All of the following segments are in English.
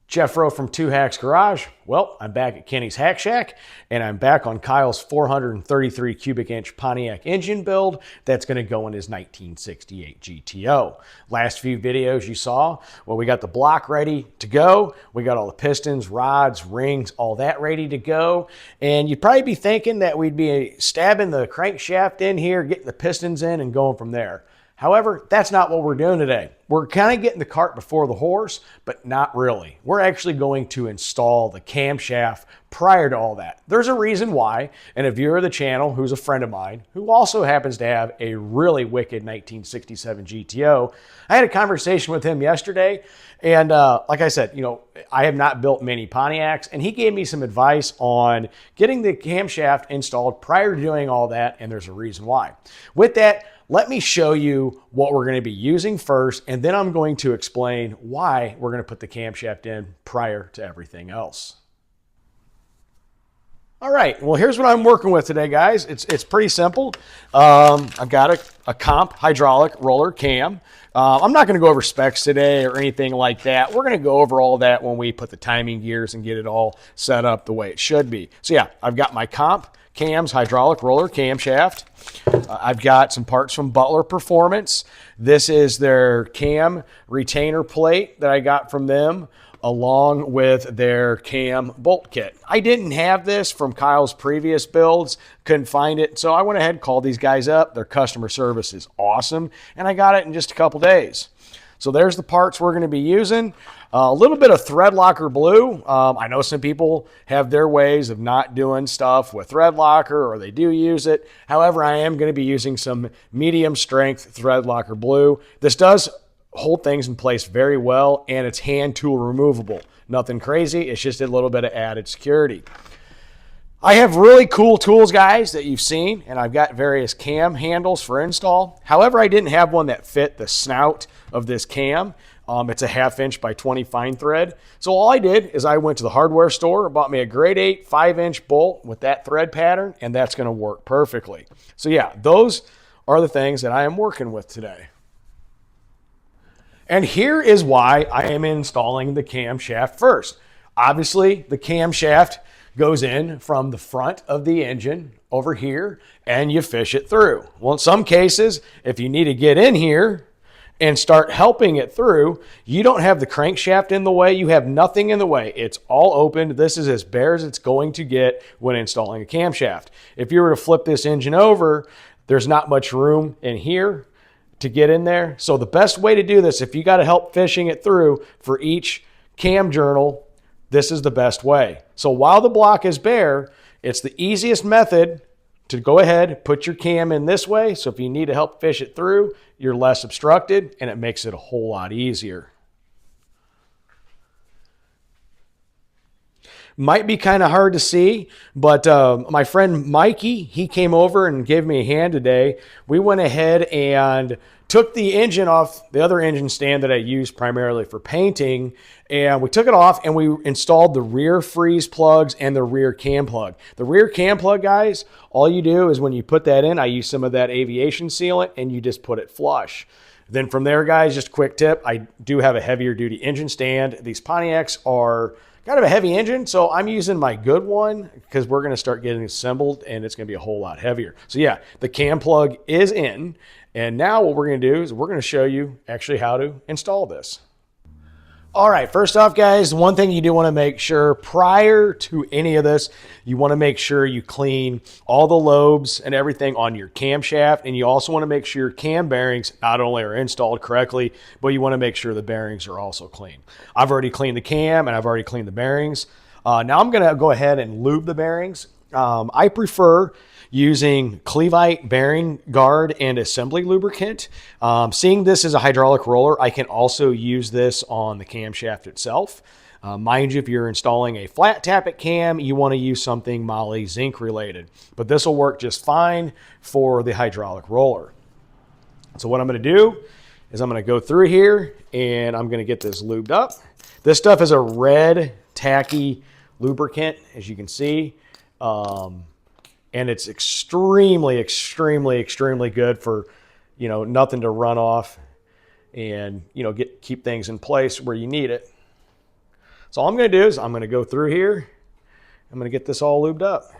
Jeffro from Two Hacks Garage. Well, I'm back at Kenny's Hack Shack, and I'm back on Kyle's 433 cubic inch Pontiac engine build that's going to go in his 1968 GTO. Last few videos you saw, well, we got the block ready to go. We got all the pistons, rods, rings, all that ready to go. And you'd probably be thinking that we'd be stabbing the crankshaft in here, getting the pistons in, and going from there. However, that's not what we're doing today. We're kind of getting the cart before the horse, but not really. We're actually going to install the camshaft prior to all that. There's a reason why, and a viewer of the channel who's a friend of mine, who also happens to have a really wicked 1967 GTO, I had a conversation with him yesterday, and like I said, I have not built many Pontiacs, and he gave me some advice on getting the camshaft installed prior to doing all that, and there's a reason why. With that, let me show you what we're going to be using first, and then I'm going to explain why we're going to put the camshaft in prior to everything else. All right, well, here's what I'm working with today, guys. It's pretty simple. I've got a comp hydraulic roller cam. I'm not going to go over specs today or anything like that. We're going to go over all that when we put the timing gears and get it all set up the way it should be. So yeah, I've got my comp cams hydraulic roller camshaft. I've got some parts from Butler Performance. This is their cam retainer plate that I got from them, along with their cam bolt kit. I didn't have this from Kyle's previous builds, couldn't find it, so I went ahead and called these guys up. Their customer service is awesome, and I got it in just a couple days. So there's the parts we're going to be using. A little bit of thread locker blue. I know some people have their ways of not doing stuff with thread locker, or they do use it. However, I am going to be using some medium strength thread locker blue. This does hold things in place very well, and it's hand tool removable. Nothing crazy. It's just a little bit of added security. I have really cool tools, guys, that you've seen, and I've got various cam handles for install. However, I didn't have one that fit the snout of this cam. It's a 1/2 inch by 20 fine thread. So all I did is I went to the hardware store, bought me a grade 8 5-inch bolt with that thread pattern, and that's going to work perfectly. So yeah, those are the things that I am working with today. And here is why I am installing the camshaft first. Obviously, the camshaft goes in from the front of the engine over here, and you fish it through. Well, in some cases, if you need to get in here and start helping it through, you don't have the crankshaft in the way, you have nothing in the way. It's all open. This is as bare as it's going to get when installing a camshaft. If you were to flip this engine over, there's not much room in here to get in there. So the best way to do this, if you got to help fishing it through for each cam journal, this is the best way. So while the block is bare, it's the easiest method to go ahead, put your cam in this way. So if you need to help fish it through, you're less obstructed, and it makes it a whole lot easier. Might be kind of hard to see, but my friend Mikey, he came over and gave me a hand today. We went ahead and took the engine off the other engine stand that I use primarily for painting, and we took it off and we installed the rear freeze plugs and the rear cam plug. The rear cam plug, guys, all you do is when you put that in, I use some of that aviation sealant, and you just put it flush. Then from there, guys, just a quick tip, I do have a heavier duty engine stand. These Pontiacs are kind of a heavy engine, so I'm using my good one because we're going to start getting assembled, and it's going to be a whole lot heavier. So yeah, the cam plug is in, and now what we're going to do is we're going to show you actually how to install this. All right, first off, guys, one thing you do want to make sure prior to any of this, you want to make sure you clean all the lobes and everything on your camshaft, and you also want to make sure your cam bearings not only are installed correctly, but you want to make sure the bearings are also clean. I've already cleaned the cam, and I've already cleaned the bearings. Now I'm going to go ahead and lube the bearings. I prefer using Cleveite bearing guard and assembly lubricant. Seeing this as a hydraulic roller, I can also use this on the camshaft itself. Mind you, if you're installing a flat tappet cam, you want to use something moly zinc related, but this will work just fine for the hydraulic roller. So what I'm going to do is I'm going to go through here and I'm going to get this lubed up. This stuff is a red tacky lubricant, as you can see. And it's extremely, extremely, extremely good for, nothing to run off and, keep things in place where you need it. So all I'm going to do is I'm going to go through here. I'm going to get this all lubed up.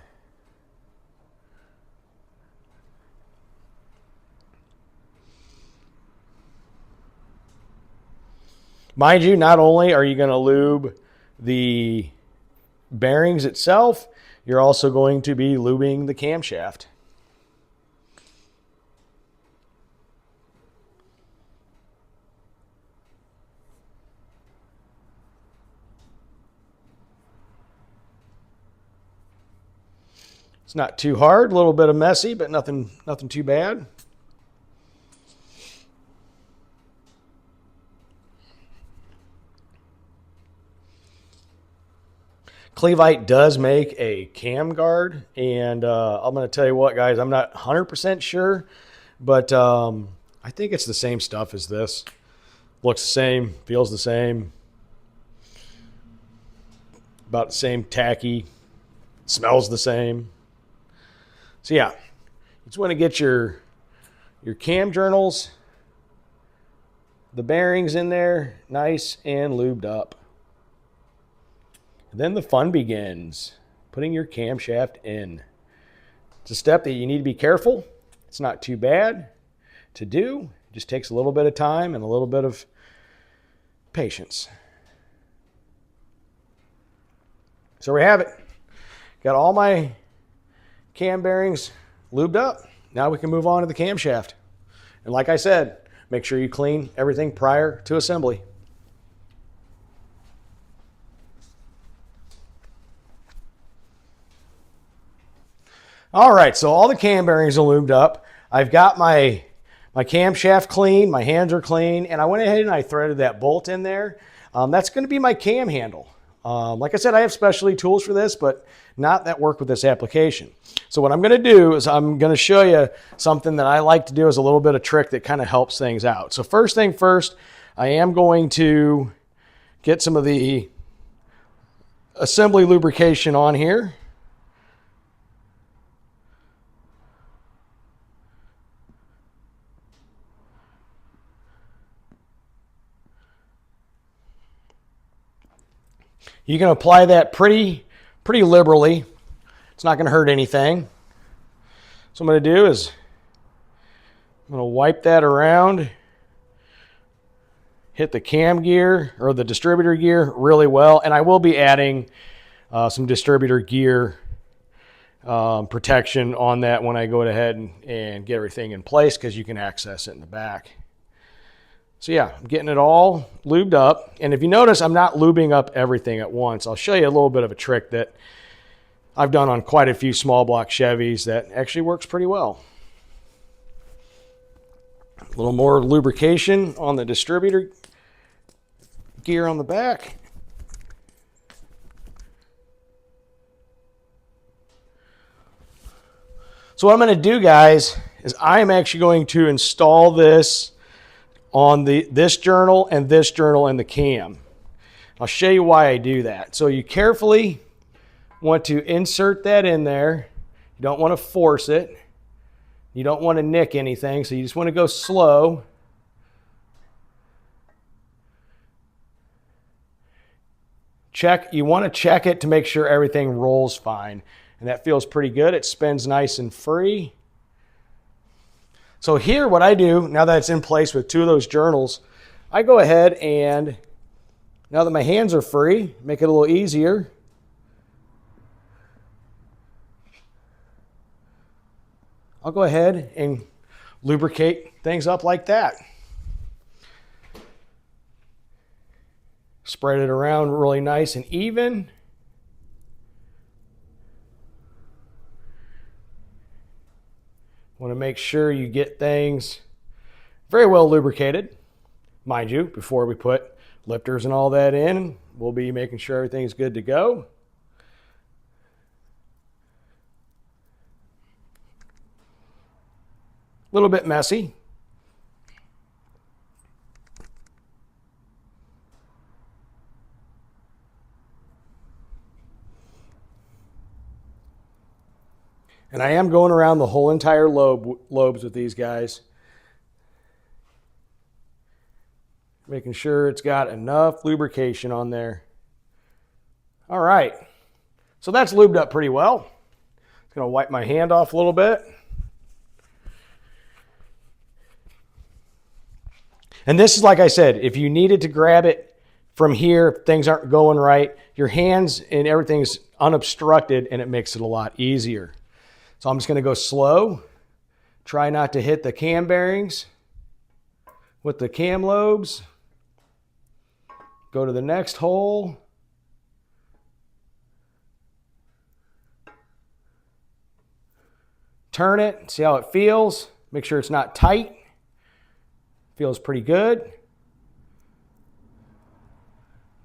Mind you, not only are you going to lube the bearings itself, you're also going to be lubing the camshaft. It's not too hard, a little bit of messy, but nothing too bad. Clevite does make a cam guard, and I'm going to tell you what, guys, I'm not 100% sure, but I think it's the same stuff as this. Looks the same, feels the same, about the same tacky, smells the same. So yeah, you just want to get your cam journals, the bearings in there, nice and lubed up. And then the fun begins, putting your camshaft in. It's a step that you need to be careful. It's not too bad to do. It just takes a little bit of time and a little bit of patience. So we have it. Got all my cam bearings lubed up. Now we can move on to the camshaft. And like I said, make sure you clean everything prior to assembly. All right, so all the cam bearings are lubed up. I've got my camshaft clean, my hands are clean, and I went ahead and I threaded that bolt in there. That's going to be my cam handle. Like I said, I have specialty tools for this, but not that work with this application. So what I'm going to do is I'm going to show you something that I like to do as a little bit of trick that kind of helps things out. So first thing first, I am going to get some of the assembly lubrication on here. You can apply that pretty liberally. It's not going to hurt anything. So what I'm going to do is I'm going to wipe that around, hit the cam gear or the distributor gear really well, and I will be adding some distributor gear protection on that when I go ahead and get everything in place, because you can access it in the back. So yeah, I'm getting it all lubed up. And if you notice, I'm not lubing up everything at once. I'll show you a little bit of a trick that I've done on quite a few small block Chevys that actually works pretty well. A little more lubrication on the distributor gear on the back. So what I'm going to do, guys, is I am actually going to install this on this journal and the cam. I'll show you why I do that. So you carefully want to insert that in there. You don't want to force it. You don't want to nick anything, so you just want to go slow. You want to check it to make sure everything rolls fine. And that feels pretty good. It spins nice and free. So here what I do, now that it's in place with two of those journals, I go ahead and, now that my hands are free, make it a little easier. I'll go ahead and lubricate things up like that. Spread it around really nice and even. Want to make sure you get things very well lubricated. Mind you, before we put lifters and all that in, we'll be making sure everything's good to go. A little bit messy. And I am going around the whole entire lobes with these guys, making sure it's got enough lubrication on there. All right. So that's lubed up pretty well. Just going to wipe my hand off a little bit. And this is, like I said, if you needed to grab it from here, if things aren't going right, your hands and everything's unobstructed and it makes it a lot easier. So I'm just going to go slow. Try not to hit the cam bearings with the cam lobes. Go to the next hole. Turn it, see how it feels. Make sure it's not tight. Feels pretty good.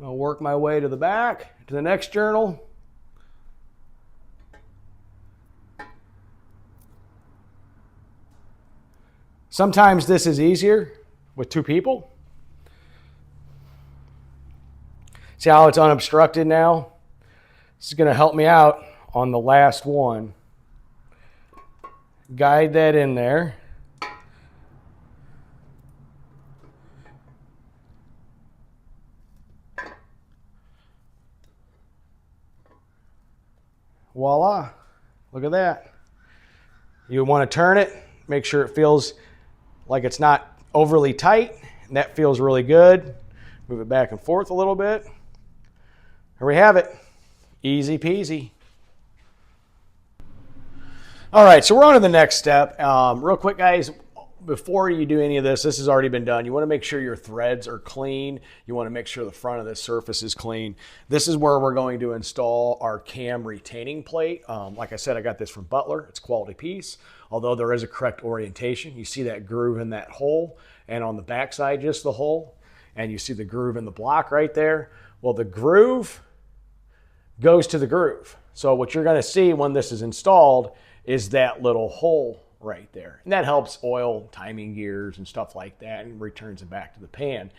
I'll work my way to the back, to the next journal. Sometimes this is easier with two people. See how it's unobstructed now? This is going to help me out on the last one. Guide that in there. Voila, look at that. You want to turn it, make sure it feels like it's not overly tight, and that feels really good. Move it back and forth a little bit. Here we have it, easy peasy. All right, so we're on to the next step. Real quick, guys, before you do any of this, this has already been done. You want to make sure your threads are clean. You want to make sure the front of the surface is clean. This is where we're going to install our cam retaining plate. Like I said, I got this from Butler. It's a quality piece, although there is a correct orientation. You see that groove in that hole, and on the back side, just the hole, and you see the groove in the block right there. Well, the groove goes to the groove. So what you're going to see when this is installed is that little hole right there. And that helps oil timing gears and stuff like that and returns it back to the pan.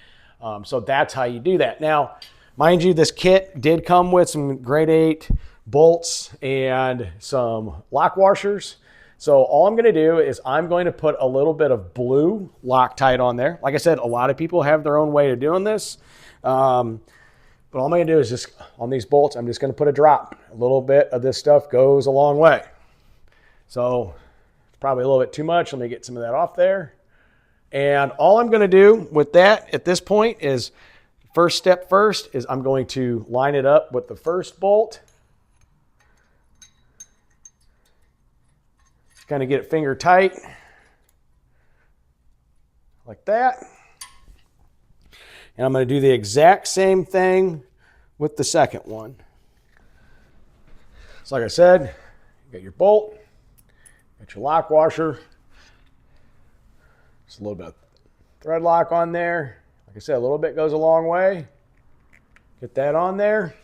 So that's how you do that. Now, mind you, this kit did come with some grade 8 bolts and some lock washers. So all I'm going to do is I'm going to put a little bit of blue Loctite on there. Like I said, a lot of people have their own way of doing this. But all I'm going to do is just, on these bolts, I'm just going to put a drop. A little bit of this stuff goes a long way. So it's probably a little bit too much. Let me get some of that off there. And all I'm going to do with that at this point is, first step first is I'm going to line it up with the first bolt. Kind of get it finger tight like that. And I'm going to do the exact same thing with the second one. So like I said, you got your bolt, got your lock washer, just a little bit of thread lock on there. Like I said, a little bit goes a long way. Get that on there.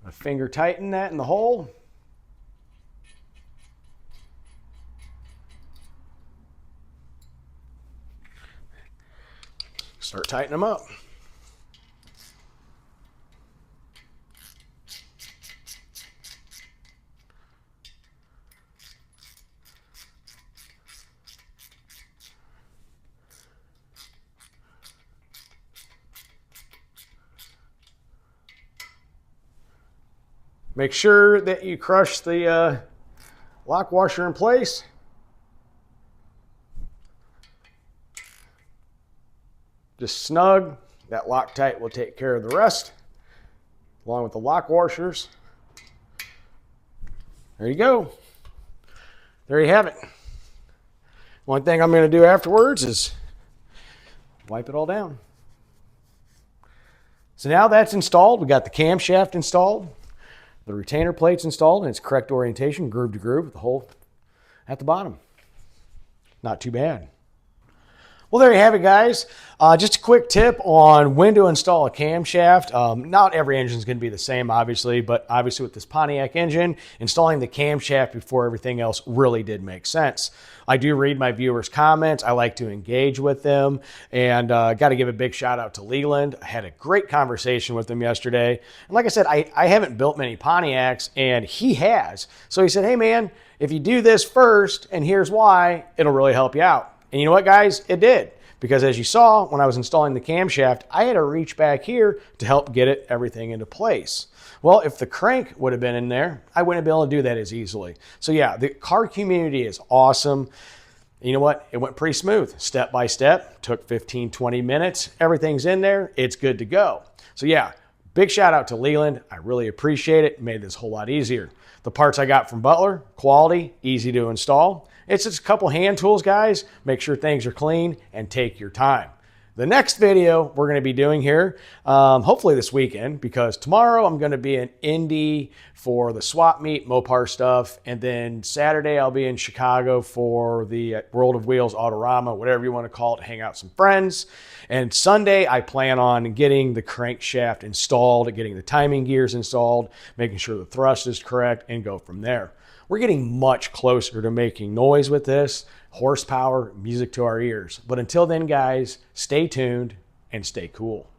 My finger tighten that in the hole. Start tightening them up. Make sure that you crush the lock washer in place. Just snug. That Loctite will take care of the rest, along with the lock washers. There you go. There you have it. One thing I'm going to do afterwards is wipe it all down. So now that's installed. We got the camshaft installed, the retainer plates installed, and its correct orientation, groove to groove, with the hole at the bottom. Not too bad. Well, there you have it, guys. Just a quick tip on when to install a camshaft. Not every engine is going to be the same, obviously, but obviously with this Pontiac engine, installing the camshaft before everything else really did make sense. I do read my viewers' comments. I like to engage with them, and got to give a big shout out to Leland. I had a great conversation with him yesterday. And like I said, I haven't built many Pontiacs, and he has. So he said, hey, man, if you do this first, and here's why, it'll really help you out. And you know what, guys? It did. because as you saw when I was installing the camshaft, I had to reach back here to help get everything into place. Well, if the crank would have been in there, I wouldn't be able to do that as easily. So yeah, the car community is awesome. You know what? It went pretty smooth, step by step, took 15, 20 minutes. Everything's in there. It's good to go. So yeah, big shout out to Leland. I really appreciate it. It made this a whole lot easier. The parts I got from Butler, quality, easy to install. It's just a couple hand tools, guys. Make sure things are clean and take your time. The next video we're going to be doing here, hopefully this weekend, because tomorrow I'm going to be in Indy for the swap meet, Mopar stuff, and then Saturday I'll be in Chicago for the World of Wheels Autorama, whatever you want to call it, hang out with some friends. And Sunday I plan on getting the crankshaft installed, getting the timing gears installed, making sure the thrust is correct, and go from there. We're getting much closer to making noise with this, horsepower, music to our ears. But until then, guys, stay tuned and stay cool.